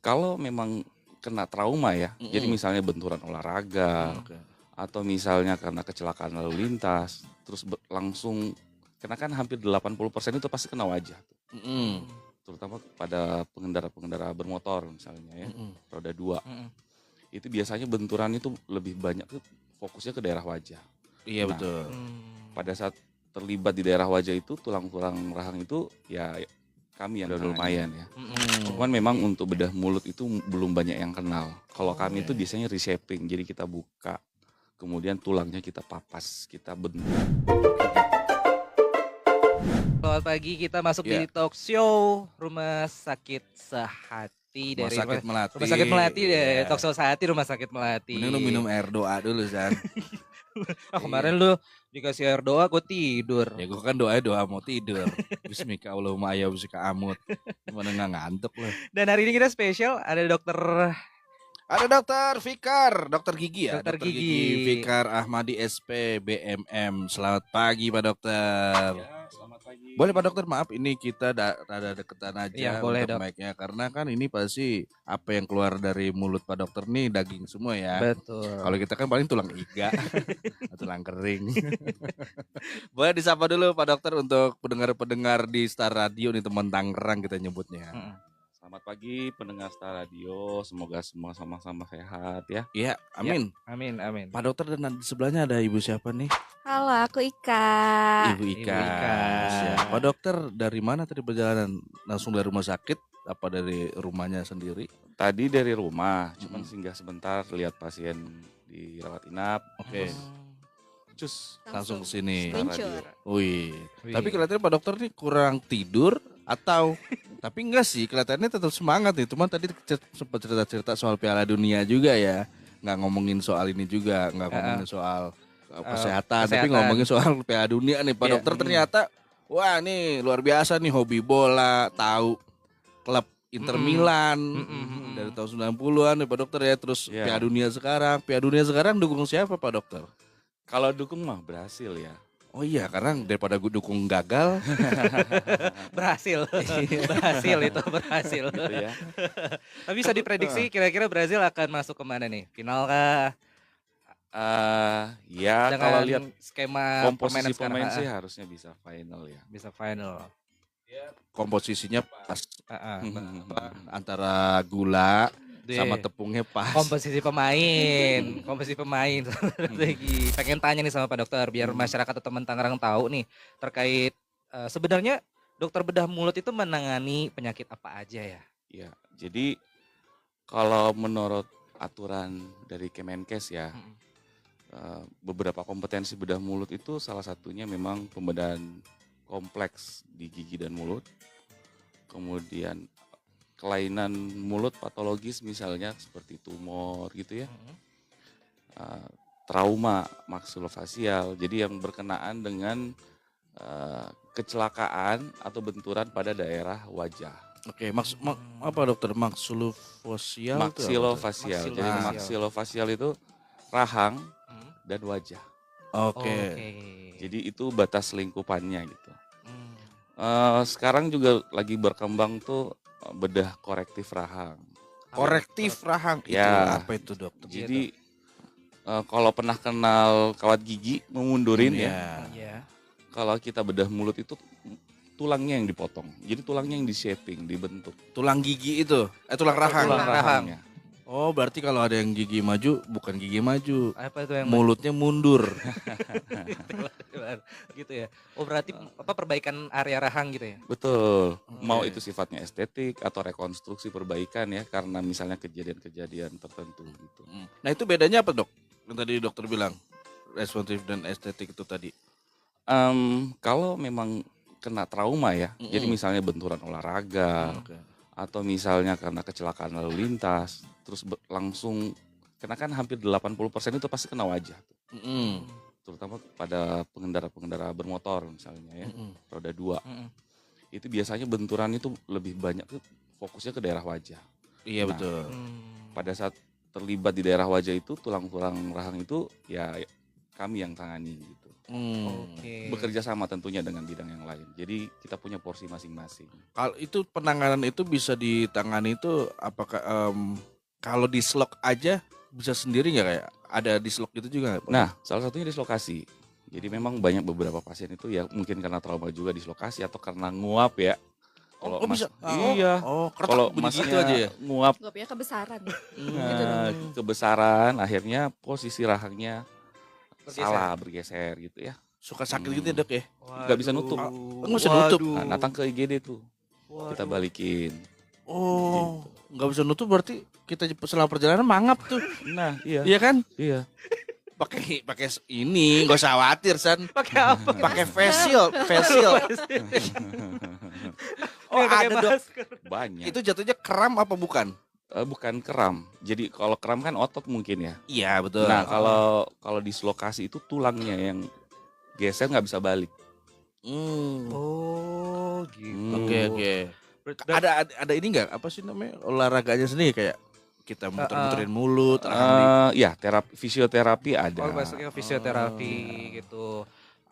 Kalau memang kena trauma ya, jadi Mhm. misalnya benturan olahraga, Oke. atau misalnya karena kecelakaan lalu lintas, terus langsung karena kan hampir 80% itu pasti kena wajah tuh, Mhm. terutama pada pengendara-pengendara bermotor misalnya ya, Mhm. roda 2. Mhm. Itu biasanya benturan itu lebih banyak tuh fokusnya ke daerah wajah. Iya Nah, betul. pada saat terlibat di daerah wajah itu, tulang-tulang rahang itu ya kami yang udah lumayan ya. Cuman memang untuk bedah mulut itu belum banyak yang kenal. Kalau kami itu biasanya reshaping, jadi kita buka, kemudian tulangnya kita papas, kita bentuk. Selamat pagi, kita masuk Iya. di talk show Rumah Sakit Sehati Rumah dari Sakit Melati. Rumah Sakit Melati deh, Iya. talk show Sehati Rumah Sakit Melati. Mending lu minum air doa dulu, San. Kemarin lu dikasih air doa, gue tidur. Ya gue kan doa mau tidur. Bismika Allahumma ya bismika amut. Gimana nggak ngantuk lu. Dan hari ini kita spesial ada dokter Ada dokter Fikar, dokter gigi ya. Dokter Dokter gigi. Fikar Ahmadi SP BMM. Selamat pagi Pak Dokter. Ya, selamat pagi. Boleh Pak Dokter, maaf ini kita rada deketan aja Iya, boleh, untuk Dok. mic-nya. Karena kan ini pasti apa yang keluar dari mulut Pak Dokter nih daging semua ya. Betul. Kalau kita kan paling tulang iga atau tulang kering. Boleh disapa dulu Pak Dokter untuk pendengar-pendengar di Star Radio nih, teman Tangerang kita nyebutnya. Selamat pagi pendengar Star Radio, semoga semua sama-sama sehat ya. Iya, amin. Amin, amin. Pak Dokter, dan di sebelahnya ada ibu siapa nih? Halo, aku Ika. Ibu Ika. Ibu Ika. Siap. Pak Dokter, dari mana tadi perjalanan? Langsung dari rumah sakit? Apa dari rumahnya sendiri? Tadi dari rumah, cuman singgah sebentar lihat pasien di rawat inap. Oke, Cus, langsung ke sini. Meluncur. Wih. Wih. Tapi kelihatannya Pak Dokter nih kurang tidur atau tapi enggak sih, kelihatannya tetap semangat nih. Cuman tadi sempat cerita-cerita soal Piala Dunia juga ya. Nggak ngomongin soal ini juga, nggak ngomongin soal kesehatan, tapi kesehatan. ngomongin soal Piala Dunia nih. Pak Iya. Dokter ternyata wah nih luar biasa nih, hobi bola, tahu klub Inter Milan dari tahun 90-an nih Pak Dokter ya. Terus Iya. Piala Dunia sekarang dukung siapa Pak Dokter? kalau dukung mah berhasil ya. Oh iya, karena daripada gue dukung gagal. Berhasil. Berhasil itu, berhasil. Gitu ya. Tapi bisa diprediksi kira-kira Brazil akan masuk kemana nih? Final kah? Ya Dengan kalau lihat skema permainan komposisi sekarang, pemain sih harusnya bisa final ya. bisa final. Komposisinya pas Heeh. antara gula Deh. sama tepungnya pas. Komposisi pemain, strategi. Pengen tanya nih sama Pak Dokter biar masyarakat atau teman Tangerang tahu nih terkait sebenarnya dokter bedah mulut itu menangani penyakit apa aja ya? Ya, jadi kalau menurut aturan dari Kemenkes ya, beberapa kompetensi bedah mulut itu salah satunya memang pembedahan kompleks di gigi dan mulut, kemudian kelainan mulut patologis misalnya seperti tumor gitu ya, trauma maksilofacial, jadi yang berkenaan dengan kecelakaan atau benturan pada daerah wajah. Oke, apa dokter? Maksilofacial. Maksilofacial, jadi Maksilofacial. maksilofacial itu rahang dan wajah. Oke. Jadi itu batas lingkupannya gitu. Sekarang juga lagi berkembang tuh bedah korektif rahang. Korektif rahang itu Ya. apa itu dokter? Jadi kalau pernah kenal kawat gigi memundurin ya, Iya. kalau kita bedah mulut itu tulangnya yang dipotong. Jadi tulangnya yang di-shaping, dibentuk. Tulang gigi itu, tulang rahang. Tulang rahangnya. Oh, berarti kalau ada yang gigi maju, bukan gigi maju, Apa itu yang mulutnya mundur. gitu ya? Oh berarti apa perbaikan area rahang gitu ya? Betul. Mau itu sifatnya estetik atau rekonstruksi perbaikan ya, karena misalnya kejadian-kejadian tertentu gitu. Nah itu bedanya apa dok? Yang tadi dokter bilang responsif dan estetik itu tadi. Kalau memang kena trauma ya, jadi misalnya benturan olahraga, Oke. atau misalnya karena kecelakaan lalu lintas, terus langsung, karena kan hampir 80% itu pasti kena wajah tuh. Terutama pada pengendara-pengendara bermotor misalnya ya, roda 2. Itu biasanya benturan itu lebih banyak tuh fokusnya ke daerah wajah. Iya Nah, betul. Pada saat terlibat di daerah wajah itu, tulang-tulang rahang itu ya kami yang tangani gitu. Oke. Bekerja sama tentunya dengan bidang yang lain. Jadi kita punya porsi masing-masing. Kalau itu penanganan itu bisa ditangani itu apakah kalau dislok aja bisa sendiri nggak kayak ada dislok itu juga nggak, Pak? Nah, salah satunya dislokasi. Jadi memang banyak beberapa pasien itu ya mungkin karena trauma juga dislokasi atau karena nguap ya. Kalau bisa. iya. Keretak Kalau bunyi masnya gitu aja ya. nguap Gak punya kebesaran. kebesaran, akhirnya posisi rahangnya Bergeser. salah bergeser gitu ya. Suka sakit gitu ya, Dok ya. Nggak bisa nutup. Nggak bisa nutup. Nah, datang ke IGD tuh. Kita balikin. Oh, nggak bisa nutup berarti kita selama perjalanan mangap tuh. Nah, iya. Iya kan? Iya. Pakai ini, nggak usah khawatir San. Pakai apa? Pakai face shield. Oh, ada Dok. Banyak. Itu jatuhnya kram apa bukan? Bukan kram. Jadi kalau kram kan otot mungkin ya. Iya, betul. Nah, kalau dislokasi itu tulangnya yang geser nggak bisa balik. Oh, gitu. Oke. Ada ini nggak? Apa sih namanya? Olahraganya sendiri kayak kita muter-muterin mulut, Ya, fisioterapi ada. Oh, masuknya fisioterapi gitu.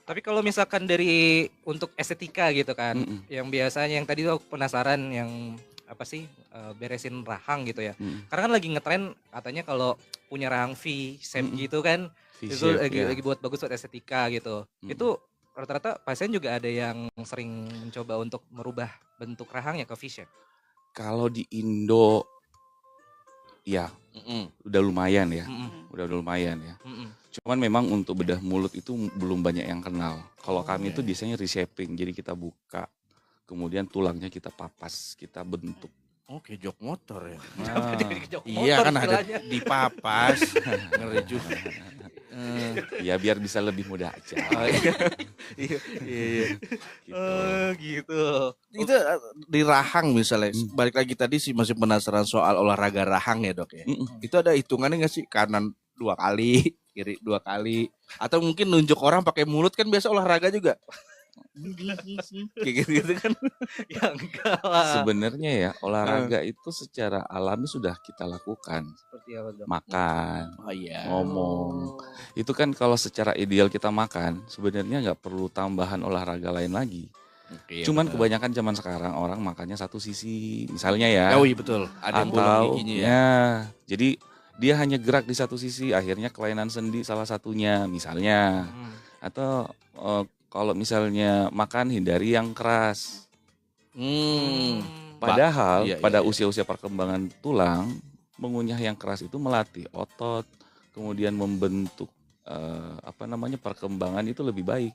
Tapi kalau misalkan dari untuk estetika gitu kan, yang biasanya yang tadi tuh aku penasaran yang apa sih beresin rahang gitu ya. Karena kan lagi ngetren katanya kalau punya rahang V shape gitu kan, itu lagi buat bagus buat estetika gitu. Itu rata-rata pasien juga ada yang sering mencoba untuk merubah bentuk rahangnya ke V shape. Kalau di Indo ya udah lumayan ya. Udah lumayan ya. Cuman memang untuk bedah mulut itu belum banyak yang kenal. Kalau kami itu biasanya reshaping, jadi kita buka, kemudian tulangnya kita papas, kita bentuk. Oke, jok motor ya. Iya Kan ada dipapas, ngeri juga. Ya biar bisa lebih mudah aja. Iya. Gitu. Itu di rahang misalnya, balik lagi tadi sih masih penasaran soal olahraga rahang ya Dok ya. Itu ada hitungannya nggak sih? Kanan 2 kali, kiri 2 kali, atau mungkin nunjuk orang pakai mulut kan biasa olahraga juga. Kayak gitu kan. Ya enggak lah. Sebenarnya ya olahraga itu secara alami sudah kita lakukan. Seperti apa Dok? Makan, Oh iya. ngomong. Itu kan kalau secara ideal kita makan, sebenarnya nggak perlu tambahan olahraga lain lagi. Oke, Cuman betul. kebanyakan zaman sekarang orang makannya satu sisi, misalnya ya. Oh iya betul. Ada yang bolong Atau giginya ya. ya, jadi dia hanya gerak di satu sisi, akhirnya kelainan sendi salah satunya, misalnya. Atau kalau misalnya makan hindari yang keras. Padahal Iya, pada iya. usia-usia perkembangan tulang, mengunyah yang keras itu melatih otot, kemudian membentuk perkembangan itu lebih baik.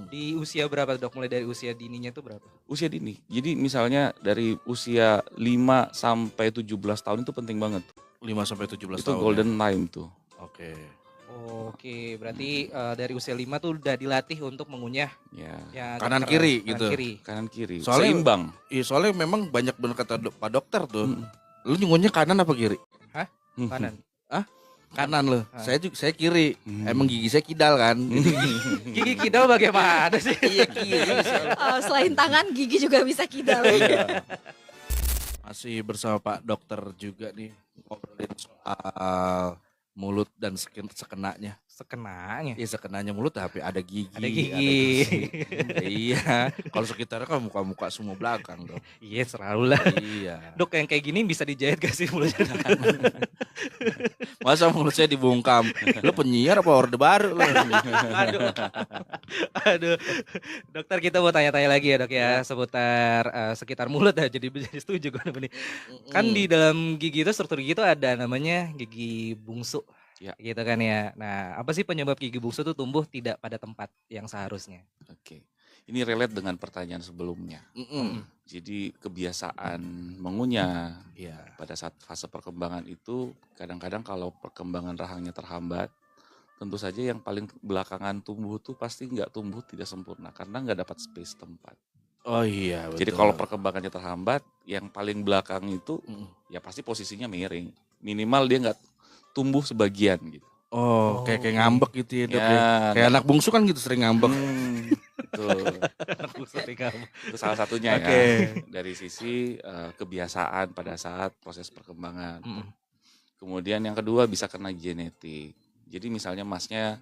Di usia berapa Dok? Mulai dari usia dininya itu berapa? Usia dini. Jadi misalnya dari usia 5 sampai 17 tahun itu penting banget. 5 sampai 17 Itu tahun. golden time tuh. Oke. Oke, berarti dari usia 5 tuh udah dilatih untuk mengunyah Ya, yang Kanan agak kiri keras, gitu. Kanan kiri. kanan kiri. Soalnya- Seimbang. Iya soalnya memang banyak bener kata Pak Dokter tuh. Lu nyungunnya kanan apa kiri? Kanan. Kanan loh. Saya kiri. Emang gigi saya kidal kan. Gigi kidal bagaimana sih? Iya kiri. Selain tangan, gigi juga bisa kidal. Masih bersama Pak Dokter juga nih ngobrolin soal mulut dan sekenanya. Sekenanya. Iya sekenanya mulut tapi ada gigi. Ada gigi. gusi. Iya. Kalau sekitarnya kan muka-muka semua belakang dong. Iya, selalu lah. Iya. Dok, yang kayak gini bisa dijahit gak sih mulutnya? Masa mulut saya dibungkam? Lu penyiar apa orde baru lu? Aduh. Dokter, kita mau tanya-tanya lagi ya Dok ya, seputar sekitar mulut ya. Jadi setuju gue nih. Kan di dalam gigi itu, struktur gigi itu ada namanya gigi bungsu. Ya. Gitu kan ya. Nah, apa sih penyebab gigi bungsu itu tumbuh tidak pada tempat yang seharusnya? Oke. Ini relate dengan pertanyaan sebelumnya. Jadi kebiasaan mengunyah Iya. pada saat fase perkembangan itu kadang-kadang kalau perkembangan rahangnya terhambat, tentu saja yang paling belakangan tumbuh tuh pasti nggak tumbuh tidak sempurna karena nggak dapat space tempat. Oh iya betul. Jadi kalau perkembangannya terhambat, yang paling belakang itu ya pasti posisinya miring. Minimal dia nggak tumbuh sebagian gitu. Oh, kayak ngambek gitu ya Dok. Ya, Kayak anak bungsu kan gitu sering ngambek. Itu salah satunya Oke. ya dari sisi kebiasaan pada saat proses perkembangan. Kemudian yang kedua bisa kena genetik. Jadi misalnya masnya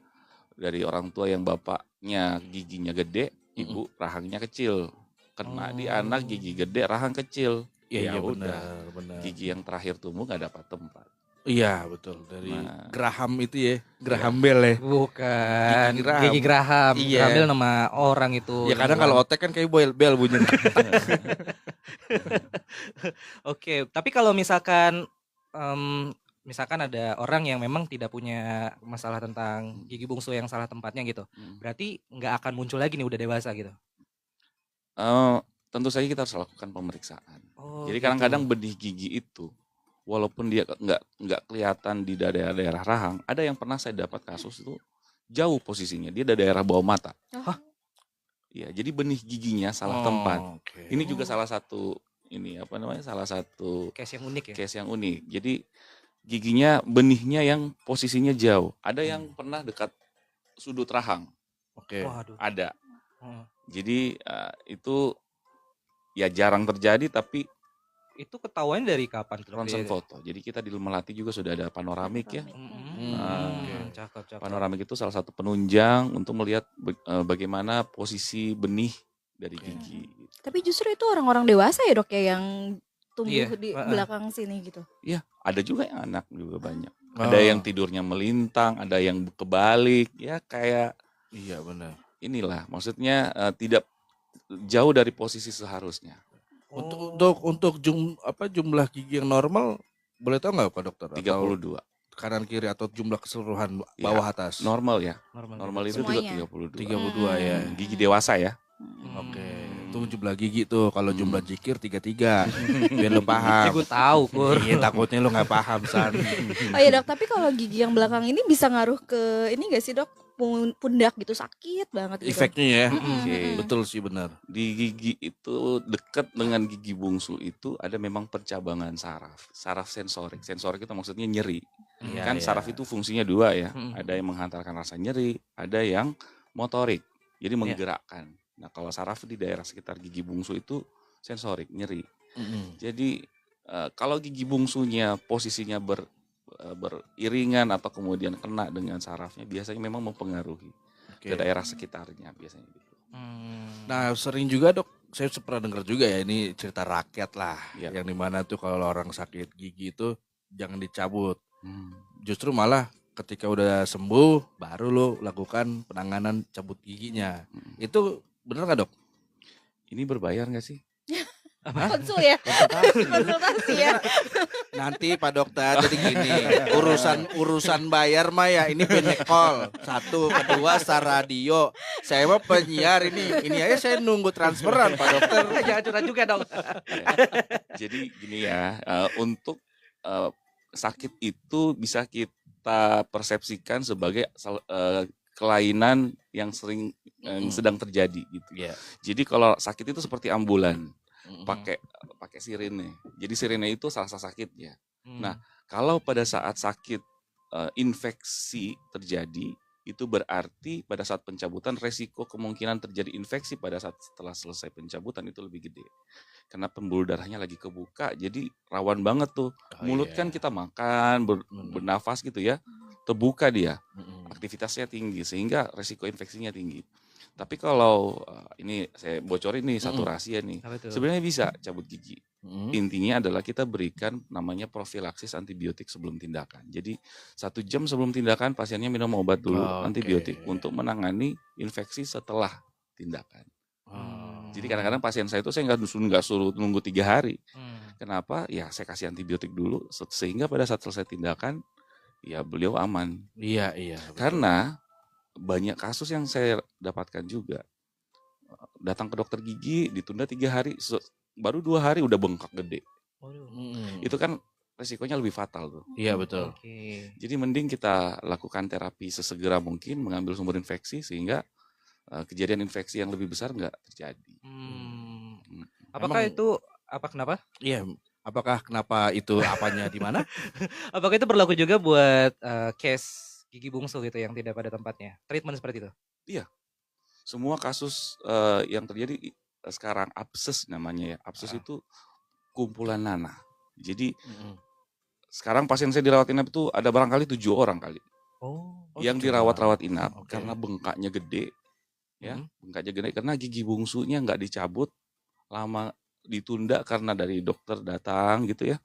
dari orang tua yang bapaknya giginya gede, ibu rahangnya kecil. Kena di anak gigi gede, rahang kecil. Iya, Ya benar, udah, benar. gigi yang terakhir tumbuh nggak dapat tempat. Iya, betul. Dari Nah. Graham itu ya, Graham Bell ya. Bukan. Gigi Graham. Gigi Graham. Iya. Graham Bell nama orang itu. Ya kadang kalau otek kan kayak bel bunyinya. Oke, tapi kalau misalkan ada orang yang memang tidak punya masalah tentang gigi bungsu yang salah tempatnya gitu, berarti nggak akan muncul lagi nih udah dewasa gitu. Tentu saja kita harus lakukan pemeriksaan. Oh, Jadi gitu. kadang-kadang benih gigi itu, walaupun dia nggak kelihatan di daerah rahang, ada yang pernah saya dapat kasus itu jauh posisinya, dia di daerah bawah mata. Hah? Iya, jadi benih giginya salah tempat. Oke. Ini juga salah satu Case yang unik ya. case yang unik. Jadi giginya benihnya yang posisinya jauh. Ada yang pernah dekat sudut rahang, Oke. Waduh. ada. Hmm. Jadi itu ya jarang terjadi, tapi Itu ketahuan dari kapan tuh? ronsen foto. Jadi kita di Melati juga sudah ada panoramik ya. Cakep. Panoramik itu salah satu penunjang untuk melihat bagaimana posisi benih dari gigi. Tapi justru itu orang-orang dewasa ya dok ya yang tumbuh Iya, di belakang sini gitu. Iya, ada juga yang anak juga banyak. Ada yang tidurnya melintang, ada yang kebalik, ya kayak Iya benar. inilah. Maksudnya tidak jauh dari posisi seharusnya. Untuk jumlah gigi yang normal boleh tahu nggak Pak Dokter? 32. Atau kanan kiri atau jumlah keseluruhan Ya, bawah atas? Normal ya. Normal. Normal itu juga Semuanya. 32. 32 ya. Gigi dewasa ya. Oke. Itu jumlah gigi tuh. Kalau jumlah jikir 33. Biar lu paham. Gue tahu Kur. Iya, takutnya lu nggak paham San. Oh iya dok, tapi kalau gigi yang belakang ini bisa ngaruh ke ini gak sih dok? Pundak gitu sakit banget gitu. Efeknya ya. Oke. Betul sih benar. Di gigi itu dekat dengan gigi bungsu itu ada memang percabangan saraf sensorik. Sensorik itu maksudnya nyeri. Iya, Kan iya. saraf itu fungsinya dua ya. Mm-mm. Ada yang menghantarkan rasa nyeri, ada yang motorik. Jadi menggerakkan. Nah, kalau saraf di daerah sekitar gigi bungsu itu sensorik, nyeri. Jadi kalau gigi bungsunya posisinya beriringan atau kemudian kena dengan sarafnya, biasanya memang mempengaruhi ke daerah sekitarnya biasanya gitu. Nah sering juga dok, saya pernah dengar juga ya ini cerita rakyat lah, Iya. yang dimana tuh kalau orang sakit gigi itu jangan dicabut, justru malah ketika udah sembuh baru lo lakukan penanganan cabut giginya. Itu bener nggak dok? Ini berbayar nggak sih? Konsul ya. Konsultasi ya. Nanti Pak Dokter jadi gini, urusan bayar mah ya ini penekol. Satu, kedua secara radio. Saya mah penyiar ini aja saya nunggu transferan Pak Dokter. Jangan curhat juga dong. Jadi gini ya, untuk sakit itu bisa kita persepsikan sebagai kelainan yang sering sedang terjadi gitu. Iya. Jadi kalau sakit itu seperti ambulan, pakai sirine. Jadi sirine itu rasa sakitnya. Nah, kalau pada saat sakit infeksi terjadi, itu berarti pada saat pencabutan resiko kemungkinan terjadi infeksi pada saat setelah selesai pencabutan itu lebih gede. Karena pembuluh darahnya lagi kebuka, jadi rawan banget tuh. Mulut kan kita makan, bernafas gitu ya, terbuka dia, aktivitasnya tinggi sehingga resiko infeksinya tinggi. Tapi kalau ini saya bocorin nih satu rahasia nih, sebenarnya bisa cabut gigi. Intinya adalah kita berikan namanya profilaksis antibiotik sebelum tindakan. Jadi 1 jam sebelum tindakan pasiennya minum obat dulu antibiotik untuk menangani infeksi setelah tindakan. Jadi kadang-kadang pasien saya itu saya nggak suruh nunggu 3 hari. Kenapa? Ya saya kasih antibiotik dulu sehingga pada saat selesai tindakan ya beliau aman. Iya. Betul. Karena banyak kasus yang saya dapatkan juga datang ke dokter gigi ditunda 3 hari, baru 2 hari udah bengkak gede. Itu kan resikonya lebih fatal tuh. Iya betul. Jadi mending kita lakukan terapi sesegera mungkin, mengambil sumber infeksi sehingga kejadian infeksi yang lebih besar nggak terjadi. Apakah itu kenapa? Iya. Apakah kenapa itu apanya di mana? Apakah itu berlaku juga buat case gigi bungsu gitu yang tidak pada tempatnya? Treatment seperti itu? Iya. Semua kasus yang terjadi sekarang abses namanya ya. Abses itu kumpulan nanah. Jadi sekarang pasien saya dirawat inap itu ada barangkali 7 orang kali. yang gitu, dirawat-rawat Bang. inap Oke. karena bengkaknya gede, ya, Mhm. bengkaknya gede karena gigi bungsunya nggak dicabut, lama ditunda karena dari dokter datang gitu ya,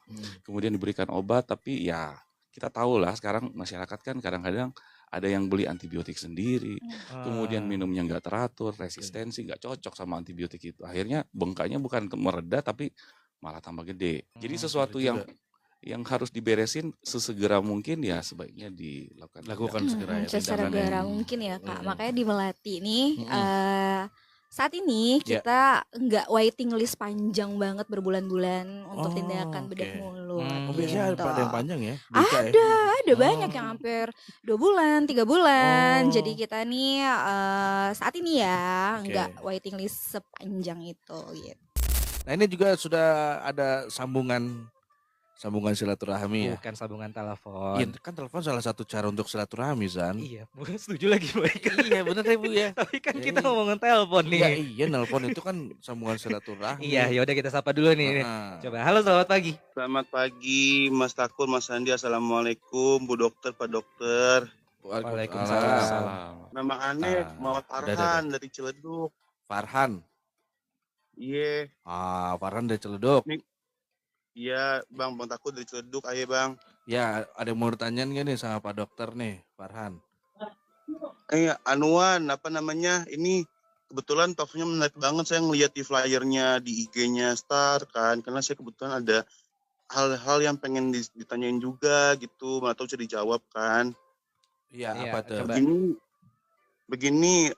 kemudian diberikan obat, tapi ya kita tahu lah sekarang masyarakat kan kadang-kadang ada yang beli antibiotik sendiri, kemudian Ah, minumnya nggak teratur, resistensi nggak cocok sama antibiotik itu, akhirnya bengkaknya bukan mereda tapi malah tambah gede. Jadi sesuatu Sulit juga. yang harus diberesin sesegera mungkin ya sebaiknya dilakukan Lakukan tindakan. segera ya Secara tindakan ya. segera mungkin ya Kak. Hmm. Makanya di Melati nih Mm-mm. saat ini Ya. kita nggak waiting list panjang banget berbulan-bulan untuk tindakan bedah oke. mulut Hmm. Oh biasanya gitu. ada yang panjang ya? Buka ya? Ada banyak yang hampir 2 bulan, 3 bulan. Jadi Oh. kita nih saat ini ya Oke. nggak waiting list sepanjang itu gitu. Nah ini juga sudah ada sambungan silaturahmi ya. bukan sambungan Iya telepon. kan telepon salah satu cara untuk silaturahmi San. Iya, bukan setuju lagi baik. Iya bener ya Bu ya. Tapi kan Ya, kita iya. ngomongin telepon Ya nih. iya nelpon itu kan sambungan silaturahmi. Iya, ya udah kita sapa dulu nih. Heeh. Coba, halo selamat pagi. Selamat pagi Mas Takul, Mas Andi. Assalamualaikum Bu Dokter, Pak Dokter. Waalaikumsalam. Salam. Nama aneh Muhammad udah. Farhan dari Ciledug. Farhan. Iya, Farhan dari Ciledug. iya Bang Takul dari Ciledug. Ayo Bang. Ya ada yang mau ditanyain gak nih sama Pak Dokter nih Farhan? Anuan, apa namanya? Ini kebetulan topiknya menarik banget. Saya ngeliat di flyernya di IG-nya Star kan. Karena saya kebetulan ada hal-hal yang pengen ditanyain juga gitu. Mana tahu bisa dijawab kan. Iya Iya, apa tuh? coba. Begini,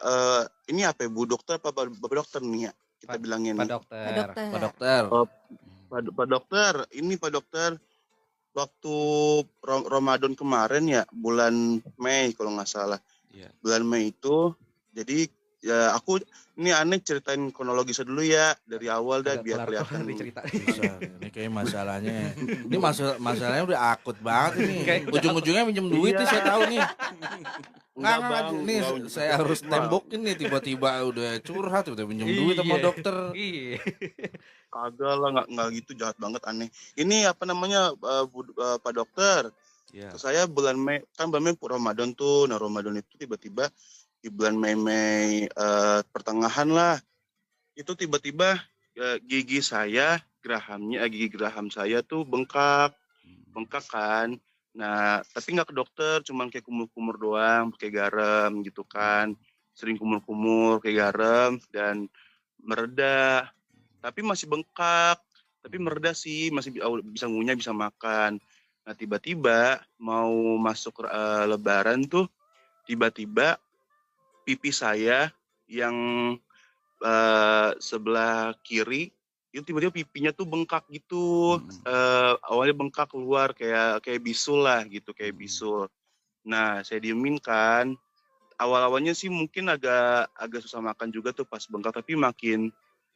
ini apa ya, Bu Dokter apa Bapak Dokter nih ya? Kita bilangnya Pak nih. dokter. Pak Dokter. Pak Dokter. Oh, Pak Dokter, ini Pak Dokter, waktu Ramadan kemarin ya, bulan Mei kalau nggak salah. Iya. Bulan Mei itu, jadi ya aku, ini aneh ceritain kronologisnya dulu ya, dari awal dah Agak biar kelar-kelar kelihatan. dicerita. Bisa. Ini kayak masalahnya. Ini masalahnya udah akut banget ini. Kayak udah Ujung-ujungnya minjem duit nih Iya. saya tahu nih. Enggak, Nggak, Bang, nih enggak, saya harus enggak. tembokin nih tiba-tiba udah curhat udah minjem duit sama Iya. dokter. Iya. Kagak lah, nggak gitu, jahat banget, aneh. Ini apa namanya, Pak Dokter, Ya. saya bulan Mei, kan bulan Mei Ramadan tuh, nah Ramadan itu tiba-tiba di bulan Mei pertengahan lah, itu tiba-tiba gigi geraham saya tuh bengkak kan. Nah, tapi nggak ke dokter, cuman kayak kumur-kumur doang, pakai garam gitu kan. Sering kumur-kumur kayak garam dan mereda. Tapi masih bengkak, tapi mereda sih, masih bisa ngunyah, bisa makan. Nah, tiba-tiba mau masuk Lebaran tuh, tiba-tiba pipi saya yang sebelah kiri itu tiba-tiba pipinya tuh bengkak gitu. Awalnya bengkak keluar kayak bisul lah gitu, kayak bisul. Nah, saya diemin kan. Awal-awalnya sih mungkin agak susah makan juga tuh pas bengkak, tapi makin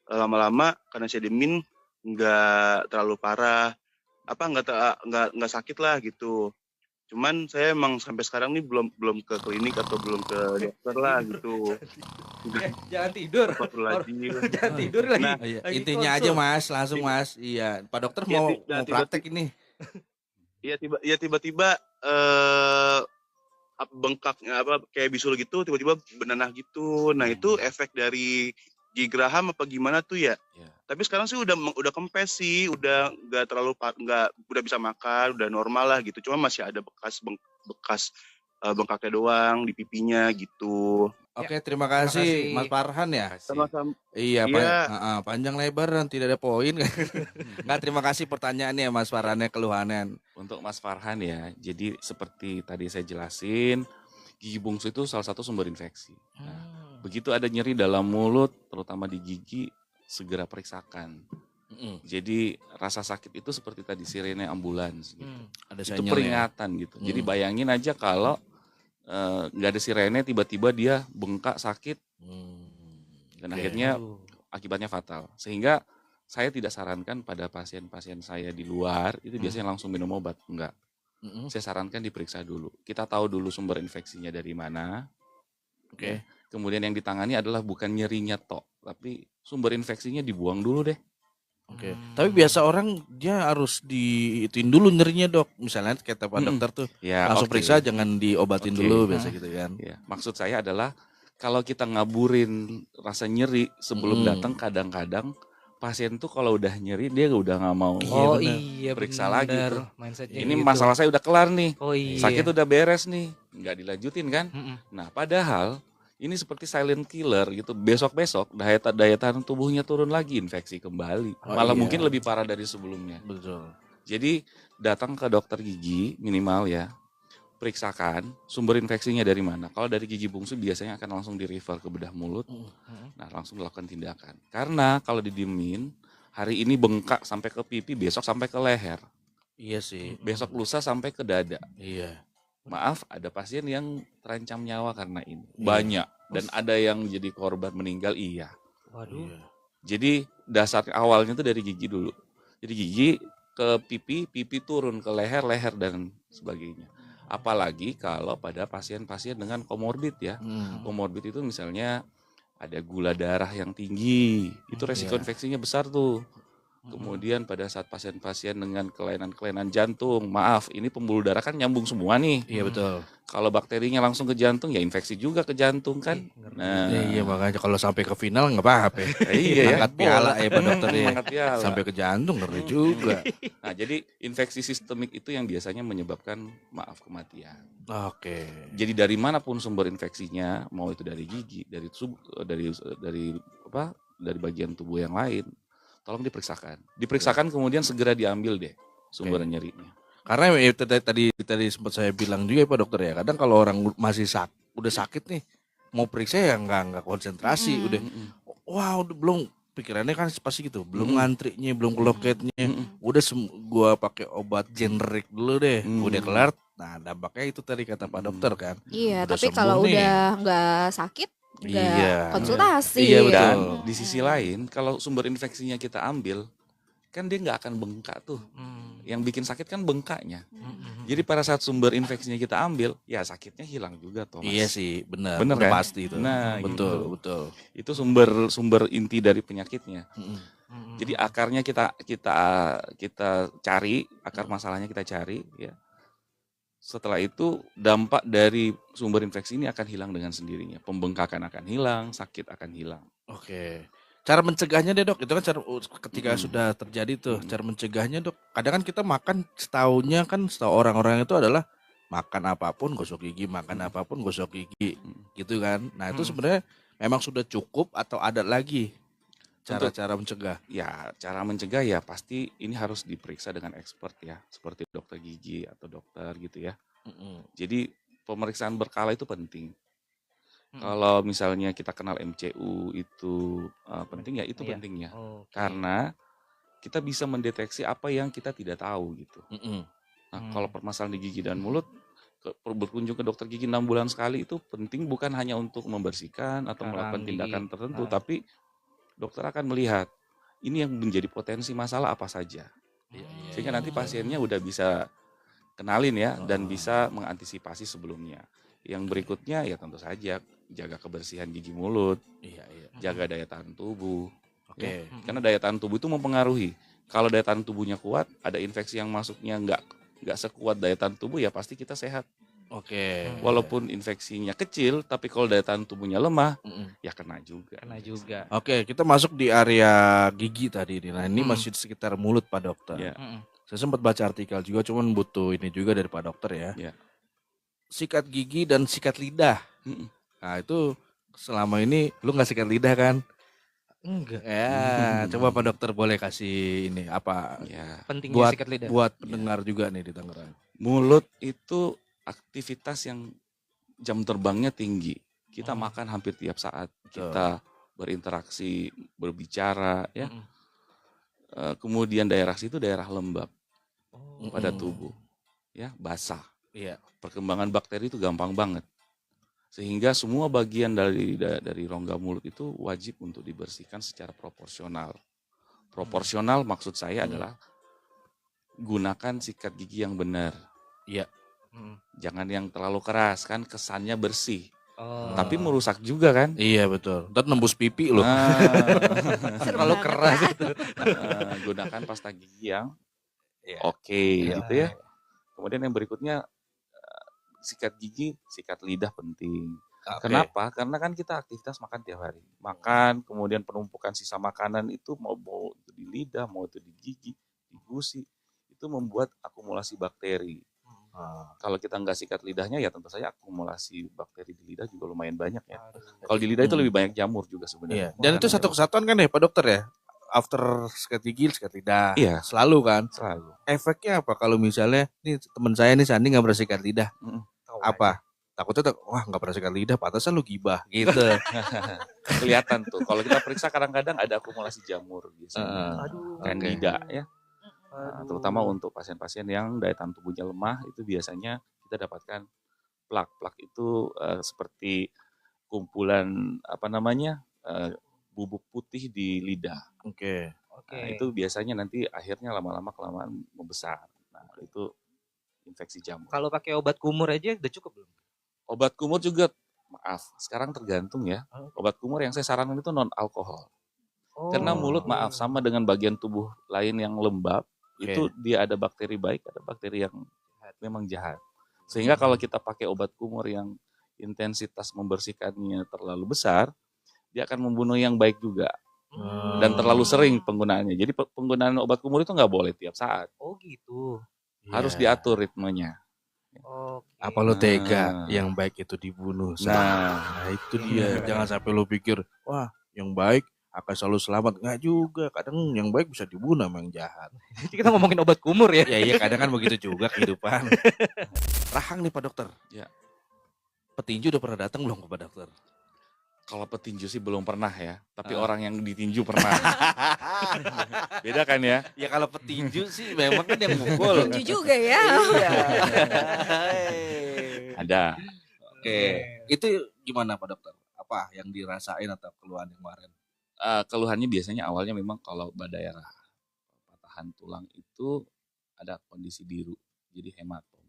lama-lama karena saya diemin nggak terlalu parah. Apa nggak sakit lah gitu. Cuman saya emang sampai sekarang nih belum ke klinik atau belum ke dokter lah gitu. Jangan tidur. Astagfirullahaladzim. Jangan tidur lagi. Nah, Iya, lagi intinya konsul. aja Mas, langsung Mas. Iya, Pak Dokter Iya, mau tiba-tiba- praktek ini. tiba-tiba bengkaknya apa kayak bisul gitu, tiba-tiba benanah gitu. Nah, itu efek dari gigi geraham apa gimana tuh ya? Ya. Tapi sekarang sih udah kempes sih, udah nggak terlalu udah bisa makan, udah normal lah gitu. Cuma masih ada bekas bengkaknya doang di pipinya gitu. Oke, terima terima kasih kasih. Mas Farhan ya. Kasih. Sama-sama. Iya, Iya. panjang lebar dan tidak ada poin. Nggak, terima kasih pertanyaannya Mas Farhannya, keluhannya. Untuk Mas Farhan ya, jadi seperti tadi saya jelasin, gigi bungsu itu salah satu sumber infeksi. Nah, begitu ada nyeri dalam mulut, terutama di gigi, segera periksakan. Jadi rasa sakit itu seperti tadi sirene ambulans gitu. Ada Itu sinyalnya. peringatan gitu. Jadi bayangin aja kalau nggak ada sirene, tiba-tiba dia bengkak sakit dan Oke. akhirnya akibatnya fatal. Sehingga saya tidak sarankan pada pasien-pasien saya di luar itu biasanya langsung minum obat, enggak. Saya sarankan diperiksa dulu. Kita tahu dulu sumber infeksinya dari mana. Oke. Kemudian yang ditangani adalah bukan nyerinya tok, tapi sumber infeksinya dibuang dulu deh. Oke. Tapi biasa orang dia harus diituin dulu nyerinya dok. Misalnya kata Pak dokter tuh Ya, langsung oke. periksa jangan diobatin Oke. dulu biasa gitu kan. Ya, maksud saya adalah kalau kita ngaburin rasa nyeri sebelum datang, kadang-kadang pasien tuh kalau udah nyeri dia udah nggak mau Oh bener. iya periksa lagi tuh. mindsetnya Ini gitu. masalah saya udah kelar nih, Oh iya. sakit udah beres nih, nggak dilanjutin kan? Mm-mm. Nah, padahal ini seperti silent killer gitu. Besok-besok daya tahan tubuhnya turun lagi, infeksi kembali. Oh, Malah iya. mungkin lebih parah dari sebelumnya. Betul. Jadi datang ke dokter gigi minimal ya, periksakan sumber infeksinya dari mana. Kalau dari gigi bungsu biasanya akan langsung di-refer ke bedah mulut. Nah, langsung melakukan tindakan. Karena kalau didiemin, hari ini bengkak sampai ke pipi, besok sampai ke leher. Iya sih. Besok lusa sampai ke dada. Iya. Maaf, ada pasien yang terancam nyawa karena ini. Banyak. Dan ada yang jadi korban meninggal, iya. Waduh. Iya. Jadi dasar awalnya itu dari gigi dulu. Jadi gigi ke pipi, pipi turun ke leher, leher dan sebagainya. Apalagi kalau pada pasien-pasien dengan komorbid ya. Komorbid itu misalnya ada gula darah yang tinggi, itu resiko Iya. infeksinya besar tuh. Kemudian pada saat pasien-pasien dengan kelainan-kelainan jantung, maaf ini pembuluh darah kan nyambung semua nih. Iya betul. Kalau bakterinya langsung ke jantung ya infeksi juga ke jantung kan. Nah, Iya makanya kalau sampai ke final nggak apa-apa. iya ya. Angkat piala ya Pak dokter ya. Angkat piala. Sampai ke jantung ngeri juga. Nah, jadi infeksi sistemik itu yang biasanya menyebabkan maaf kematian. Oke. Jadi dari manapun sumber infeksinya, mau itu dari gigi, dari bagian tubuh yang lain, tolong diperiksakan. Diperiksakan kemudian segera diambil deh sumber nyerinya. Karena ya, tadi sempat saya bilang juga ya Pak dokter ya. Kadang kalau orang masih udah sakit nih, mau periksa ya nggak konsentrasi, udah wah udah belum pikirannya kan pasti gitu, belum ngantrinya, belum keloketnya, udah gua pakai obat generik dulu deh, udah kelar. Nah dampaknya itu tadi kata Pak dokter kan. Iya, Udah tapi sembuh kalau nih. udah nggak sakit, nggak Iya. konsultasi. Iya, betul. Dan di sisi lain, kalau sumber infeksinya kita ambil, kan dia nggak akan bengkak tuh. Yang bikin sakit kan bengkaknya. Jadi pada saat sumber infeksinya kita ambil, ya sakitnya hilang juga Thomas. Iya sih, benar. Bener Udah kan? pasti itu. Nah, betul, gitu. betul. Itu sumber inti dari penyakitnya. Jadi akarnya kita cari, akar masalahnya kita cari ya. Setelah itu dampak dari sumber infeksi ini akan hilang dengan sendirinya. Pembengkakan akan hilang, sakit akan hilang. Oke. Cara mencegahnya deh dok, itu kan cara ketika sudah terjadi tuh, cara mencegahnya dok. Kadang kan kita makan setaunya kan setahu orang-orang itu adalah makan apapun gosok gigi, makan apapun gosok gigi, gitu kan. Nah itu sebenarnya memang sudah cukup atau ada lagi cara-cara mencegah? Ya, cara mencegah ya pasti ini harus diperiksa dengan expert ya, seperti dokter gigi atau dokter gitu ya. Jadi pemeriksaan berkala itu penting. Kalau misalnya kita kenal MCU itu penting ya, itu Iya. pentingnya. Oke. Karena kita bisa mendeteksi apa yang kita tidak tahu gitu. Nah, kalau permasalahan di gigi dan mulut, berkunjung ke dokter gigi 6 bulan sekali itu penting, bukan hanya untuk membersihkan atau melakukan Karang tindakan gigi. tertentu, tapi dokter akan melihat ini yang menjadi potensi masalah apa saja. Sehingga nanti pasiennya udah bisa kenalin ya dan bisa mengantisipasi sebelumnya. Yang berikutnya ya tentu saja jaga kebersihan gigi mulut, jaga daya tahan tubuh. Oke. Ya. Karena daya tahan tubuh itu mempengaruhi. Kalau daya tahan tubuhnya kuat, ada infeksi yang masuknya nggak sekuat daya tahan tubuh ya pasti kita sehat. Oke. Walaupun infeksinya kecil, tapi kalau daya tahan tubuhnya lemah, ya kena juga. Kena juga. Oke, kita masuk di area gigi tadi nih. Nah, ini masih di sekitar mulut Pak dokter. Ya. Saya sempat baca artikel juga, cuman butuh ini juga dari Pak dokter ya. Ya. Sikat gigi dan sikat lidah. Mm-mm. Nah, itu selama ini lu nggak sikat lidah kan? Enggak. Ya, coba Pak dokter boleh kasih ini apa Ya. Pentingnya sikat lidah. buat pendengar juga nih di Tangerang. Mulut itu aktivitas yang jam terbangnya tinggi. Kita makan hampir tiap saat. Kita berinteraksi, berbicara ya. Kemudian daerah situ daerah lembab pada tubuh. Ya, basah. Iya. Perkembangan bakteri itu gampang banget. Sehingga semua bagian dari rongga mulut itu wajib untuk dibersihkan secara proporsional. Proporsional maksud saya adalah gunakan sikat gigi yang benar. Iya. Jangan yang terlalu keras, kan kesannya bersih. Oh. Tapi merusak juga kan. Iya betul. Ntar nembus pipi loh. Nah, terlalu banget keras ya. itu. gunakan pasta gigi yang Iya. oke Iya. gitu ya. Kemudian yang berikutnya sikat gigi, sikat lidah penting. Oke. Kenapa? Karena kan kita aktivitas makan tiap hari. Makan, kemudian penumpukan sisa makanan itu mau itu di lidah, mau itu di gigi, di gusi, itu membuat akumulasi bakteri. Kalau kita nggak sikat lidahnya ya tentu saja akumulasi bakteri di lidah juga lumayan banyak ya. Kalau di lidah itu lebih banyak jamur juga Iya. sebenarnya. Dan itu satu kesatuan kan ya Pak Dokter ya? After sikat gigi, sikat lidah. Iya. Selalu kan? Selalu. Efeknya apa kalau misalnya nih teman saya nih Sandi nggak pernah sikat lidah? Apa? Takutnya wah nggak pernah sikat lidah, pantasan lu gibah gitu. Kelihatan tuh. Kalau kita periksa kadang-kadang ada akumulasi jamur biasanya. Aduh. Candida ya. Nah, terutama untuk pasien-pasien yang daya tahan tubuhnya lemah itu biasanya kita dapatkan plak. Plak itu seperti kumpulan bubuk putih di lidah. Oke. Nah, itu biasanya nanti akhirnya lama-lama kelamaan membesar. Nah, itu infeksi jamur. Kalau pakai obat kumur aja udah cukup belum? Obat kumur juga maaf, sekarang tergantung ya. Obat kumur yang saya sarankan itu non alkohol. Karena mulut maaf sama dengan bagian tubuh lain yang lembab, itu dia ada bakteri baik, ada bakteri yang memang jahat. Sehingga kalau kita pakai obat kumur yang intensitas membersihkannya terlalu besar, dia akan membunuh yang baik juga. Dan terlalu sering penggunaannya. Jadi penggunaan obat kumur itu nggak boleh tiap saat. Oh gitu. Harus diatur ritmenya. Oke. Apa lu tega yang baik itu dibunuh? Nah, itu dia. Jangan sampai lu pikir, wah yang baik akan selalu selamat. Nggak juga. Kadang yang baik bisa dibunuh sama yang jahat. Jadi kita ngomongin obat kumur ya. Ya iya kadang kan begitu juga kehidupan. Rahang nih Pak Dokter. Ya. Petinju udah pernah datang belum ke Pak Dokter? Kalau petinju sih belum pernah ya, tapi orang yang ditinju pernah. Beda kan ya? Ya kalau petinju sih memang kan yang mukul. Tinju juga ya. Ada. Oke. Itu gimana Pak Dokter? Apa yang dirasain atau keluhan yang kemarin? Keluhannya biasanya awalnya memang kalau daerah patahan tulang itu ada kondisi biru, jadi hematom.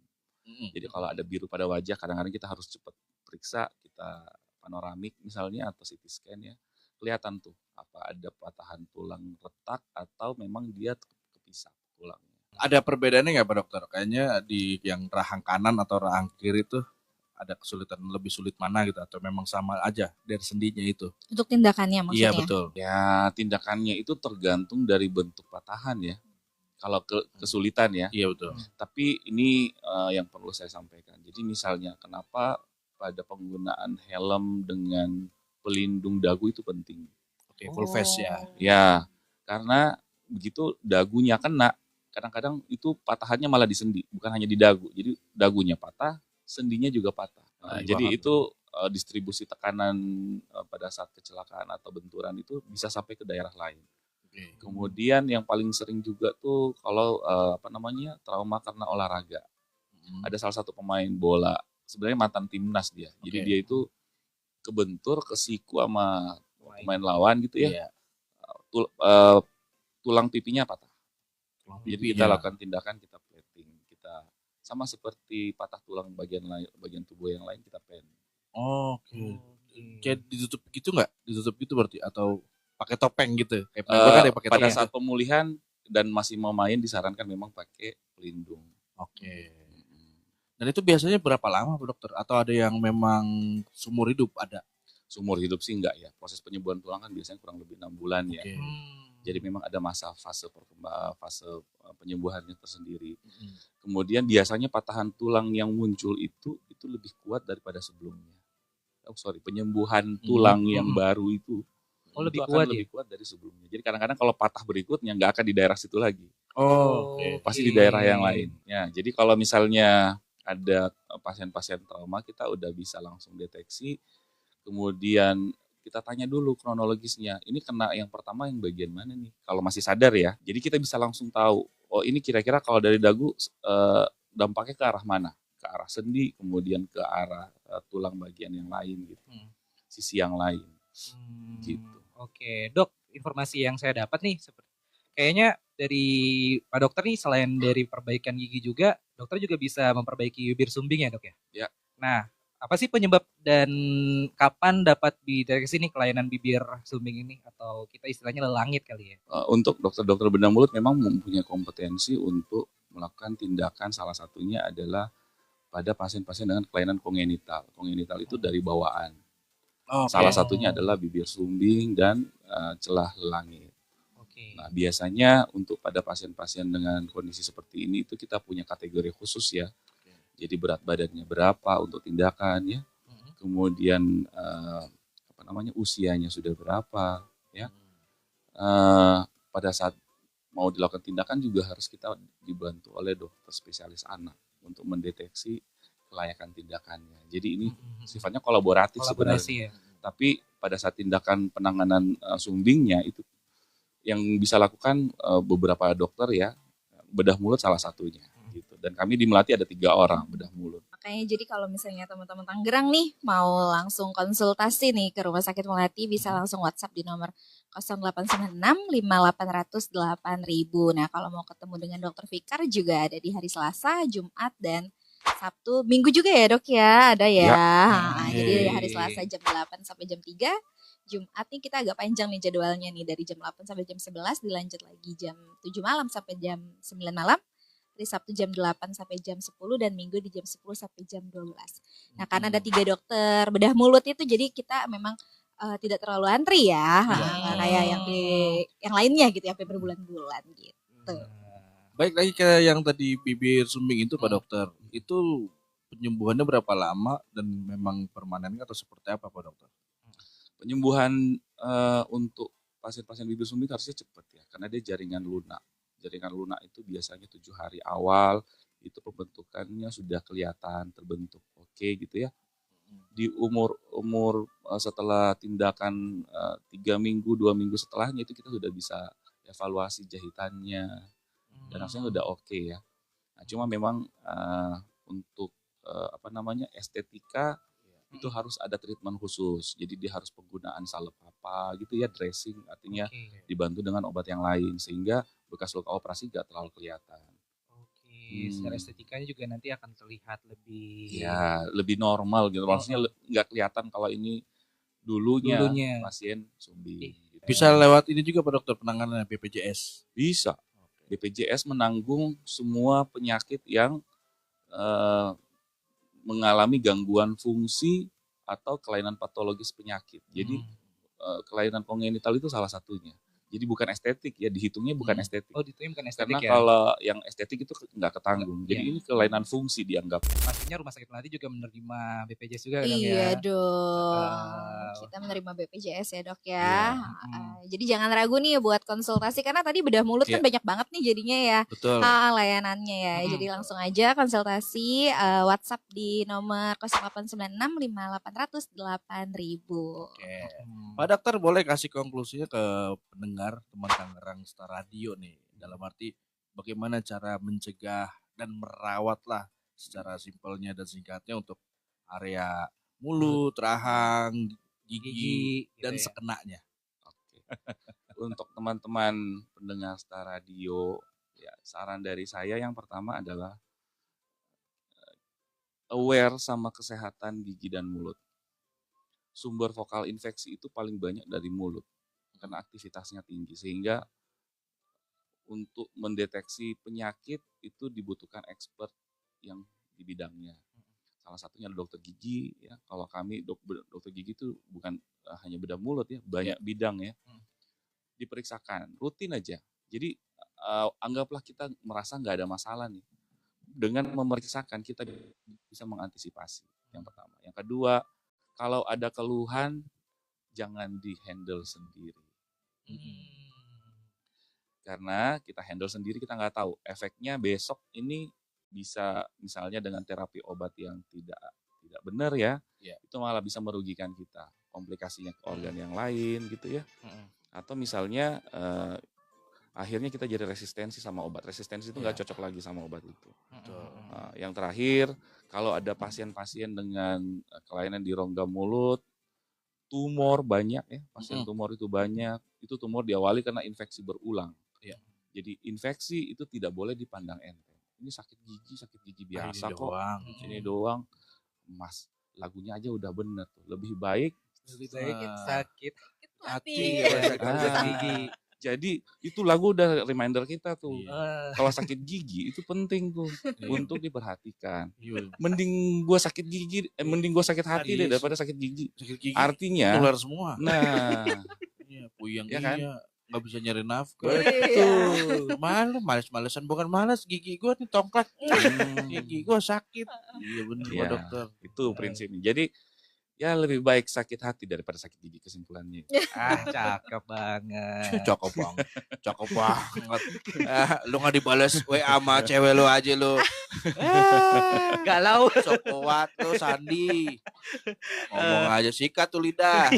Jadi kalau ada biru pada wajah, kadang-kadang kita harus cepat periksa, kita panoramik misalnya atau CT scan ya, kelihatan tuh apa ada patahan tulang retak atau memang dia kepisah tulangnya. Ada perbedaannya nggak Pak Dokter? Kayaknya di yang rahang kanan atau rahang kiri tuh ada kesulitan lebih sulit mana gitu atau memang sama aja dari sendinya itu? Untuk tindakannya Iya maksudnya. betul. Ya tindakannya itu tergantung dari bentuk patahan ya. Kalau kesulitan ya. Iya betul. Tapi ini yang perlu saya sampaikan. Jadi misalnya kenapa pada penggunaan helm dengan pelindung dagu itu penting. Oke, full face ya. Ya, karena begitu dagunya kena, kadang-kadang itu patahannya malah di sendi, bukan hanya di dagu. Jadi dagunya patah, sendinya juga patah. Nah, jadi itu distribusi tekanan pada saat kecelakaan atau benturan itu bisa sampai ke daerah lain. Kemudian yang paling sering juga tuh kalau trauma karena olahraga. Ada salah satu pemain bola, sebenarnya mantan timnas dia. Jadi dia itu kebentur, kesiku sama pemain lawan gitu ya. Tulang pipinya patah. Jadi kita lakukan tindakan, kita plating, kita sama seperti patah tulang bagian tubuh yang lain kita pen. Oke. Kayak ditutup gitu nggak? Ditutup gitu berarti atau pakai topeng gitu? Kayak pakai pada topeng. saat pemulihan dan masih mau main disarankan memang pakai pelindung. Oke. Dan itu biasanya berapa lama Pak Dokter? Atau ada yang memang seumur hidup ada? Seumur hidup sih enggak ya. Proses penyembuhan tulang kan biasanya kurang lebih 6 bulan ya. Oke. Jadi memang ada fase penyembuhannya tersendiri. Kemudian biasanya patahan tulang yang muncul itu lebih kuat daripada sebelumnya. Penyembuhan tulang yang baru itu lebih kuat dari sebelumnya. Jadi kadang-kadang kalau patah berikutnya nggak akan di daerah situ lagi. Pasti di daerah yang lain. Ya, jadi kalau misalnya ada pasien-pasien trauma, kita udah bisa langsung deteksi. Kemudian kita tanya dulu kronologisnya. Ini kena yang pertama yang bagian mana nih? Kalau masih sadar ya. Jadi kita bisa langsung tahu. Oh ini kira-kira kalau dari dagu dampaknya ke arah mana? Ke arah sendi, kemudian ke arah tulang bagian yang lain gitu. Sisi yang lain. Gitu. Oke, Dok, informasi yang saya dapat nih kayaknya dari Pak Dokter nih selain dari perbaikan gigi juga, dokter juga bisa memperbaiki bibir sumbing ya, Dok ya? Ya. Nah, Apa sih penyebab dan kapan dapat dideteksi nih kelainan bibir sumbing ini, atau kita istilahnya lelangit kali ya? Untuk dokter-dokter bedah mulut memang mempunyai kompetensi untuk melakukan tindakan, salah satunya adalah pada pasien-pasien dengan kelainan kongenital. Kongenital itu dari bawaan. Salah satunya adalah bibir sumbing dan celah lelangit. Nah, biasanya untuk pada pasien-pasien dengan kondisi seperti ini itu kita punya kategori khusus ya. Jadi berat badannya berapa untuk tindakan ya. Kemudian usianya sudah berapa ya. Pada saat mau dilakukan tindakan juga harus kita dibantu oleh dokter spesialis anak untuk mendeteksi kelayakan tindakannya. Jadi ini sifatnya kolaboratif sebenarnya. Ya. Tapi pada saat tindakan penanganan sumbingnya itu yang bisa lakukan beberapa dokter ya, bedah mulut salah satunya gitu. Dan kami di Melati ada 3 orang bedah mulut. Makanya jadi kalau misalnya teman-teman Tangerang nih mau langsung konsultasi nih ke Rumah Sakit Melati, bisa langsung WhatsApp di nomor 0896 5800 8000. Nah, kalau mau ketemu dengan Dokter Fikar juga ada di hari Selasa, Jumat, dan Sabtu. Minggu juga ya, Dok ya? Ada ya. Jadi dari hari Selasa jam 8 sampai jam 3. Jumat nih kita agak panjang nih jadwalnya nih, dari jam 8 sampai jam 11, dilanjut lagi jam 7 malam sampai jam 9 malam. Hari Sabtu jam 8 sampai jam 10, dan Minggu di jam 10 sampai jam 12. Nah, karena ada 3 dokter bedah mulut itu, jadi kita memang tidak terlalu antri ya. Kayak yang lainnya gitu ya, sampai berbulan-bulan gitu. Baik, lagi ke yang tadi bibir sumbing itu Pak Dokter. Itu penyembuhannya berapa lama dan memang permanen atau seperti apa Pak Dokter? Penyembuhan untuk pasien-pasien bibir sumbing harusnya cepat ya, karena dia jaringan lunak. Jaringan lunak itu biasanya 7 hari awal itu pembentukannya sudah kelihatan terbentuk oke gitu ya. Di umur setelah tindakan 3 minggu, 2 minggu setelahnya itu kita sudah bisa evaluasi jahitannya dan hasilnya udah oke ya. Nah, cuma memang untuk estetika itu harus ada treatment khusus. Jadi dia harus penggunaan salep apa gitu ya, dressing, artinya dibantu dengan obat yang lain sehingga bekas luka operasi gak terlalu kelihatan. Secara estetikanya juga nanti akan terlihat lebih normal gitu. Maksudnya nggak kelihatan kalau ini dulunya pasien sumbing. Gitu. Bisa lewat ini juga Pak Dokter, penanganan BPJS? Bisa. BPJS menanggung semua penyakit yang mengalami gangguan fungsi atau kelainan patologis penyakit. Jadi kelainan kongenital itu salah satunya. Jadi bukan estetik ya, dihitungnya bukan estetik. Oh, dihitungnya bukan estetik. Karena ya? Kalau yang estetik itu nggak ketanggung. Jadi ini kelainan fungsi dianggap. Pastinya Rumah Sakit Melati juga menerima BPJS juga kan ya? Iya dong. Kita menerima BPJS ya, Dok ya. Jadi jangan ragu nih buat konsultasi, karena tadi bedah mulut kan banyak banget nih jadinya ya. Betul. Layanannya ya. Jadi langsung aja konsultasi, WhatsApp di nomor 0896 5800 8000. Oke. Pak Dokter boleh kasih konklusinya ke pendengar teman Tangerang Star Radio nih, dalam arti bagaimana cara mencegah dan merawat lah secara simpelnya dan singkatnya untuk area mulut, rahang, gigi dan sekenanya. Oke. Untuk teman-teman pendengar Star Radio, ya saran dari saya yang pertama adalah aware sama kesehatan gigi dan mulut. Sumber vokal infeksi itu paling banyak dari mulut karena aktivitasnya tinggi, sehingga untuk mendeteksi penyakit itu dibutuhkan expert yang di bidangnya. Salah satunya adalah dokter gigi ya. Kalau kami dokter gigi itu bukan hanya bedah mulut ya, banyak bidang ya. Diperiksakan rutin aja. Jadi anggaplah kita merasa nggak ada masalah nih. Dengan memeriksakan kita bisa mengantisipasi. Yang pertama. Yang kedua, kalau ada keluhan jangan di-handle sendiri. Karena kita handle sendiri kita nggak tahu efeknya besok ini bisa misalnya dengan terapi obat yang tidak benar ya, itu malah bisa merugikan kita, komplikasinya ke organ yang lain gitu ya. Atau misalnya akhirnya kita jadi resistensi sama obat. Resistensi itu nggak cocok lagi sama obat itu. Yang terakhir, kalau ada pasien-pasien dengan kelainan di rongga mulut, tumor banyak ya, pasien tumor itu banyak, itu tumor diawali karena infeksi berulang. Jadi infeksi itu tidak boleh dipandang enteng. Ini sakit gigi biasa kok. Ini doang, Mas. lagunya aja udah bener tuh. Lebih baik Lebih baik Ah. sakit Hati, sakit Ah. gigi. jadi itu lagu udah reminder kita tuh. Iya. Kalau sakit gigi itu penting tuh Iya. untuk diperhatikan. Iya. Mending gua sakit gigi, mending gua sakit hati deh Iya, daripada sakit gigi. sakit gigi Artinya, keluar semua. nah, Iya, puyeng Ya kan? iya, nggak bisa nyari nafkah. betul. Malu, males-malesan bukan males, gigi gua nih tongkat. Hmm, Gigi gua sakit. Iya bener Pak Iya. dokter. itu prinsipnya. Jadi ya lebih baik sakit hati daripada sakit gigi kesimpulannya. Ah, cakep banget. Cakep banget. Cakep banget. Lu nggak dibales WA sama cewek lu aja lu. Galau. Sok kuat lu Sandi. Ngomong aja sikat tuh lidah.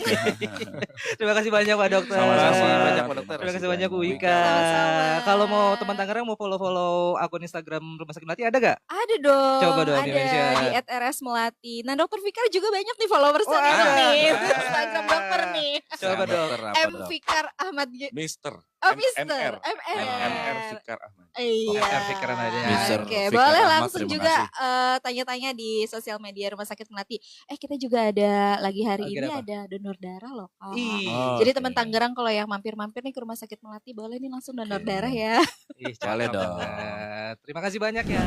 Terima kasih banyak Pak Dokter. Sama-sama banyak Pak Dokter. Terima kasih banyak Bu banyak. Wika. Sama-sama. Kalau mau teman Tangerang mau follow-follow akun Instagram Rumah Sakit Melati ada gak? Ada dong. Coba dong, ada di-mention. di @rs_melati. Nah, Dokter Fikar juga banyak nih followersnya Oh, ada. nih. Ah. Instagram dokter nih. Coba dong. Dokter apa M dok? Fikar Ahmad. Mister. Oh, M- Mister. MR. MR. MR Fikar Ahmad. Iya. MR Fikar Ahmad ya. Mister Oke, Fikar boleh Ahmad, langsung terima juga kasih. tanya-tanya di sosial media Rumah Sakit Melati. Kita juga ada lagi hari Lagi ini ada apa? ada donor darah loh, Kak. Ih, Oh, Jadi oke. teman Tangerang kalau yang mampir-mampir nih ke Rumah Sakit Melati boleh nih langsung donor Oke. darah ya. ih, Boleh cakep dong. banget. Terima kasih banyak ya.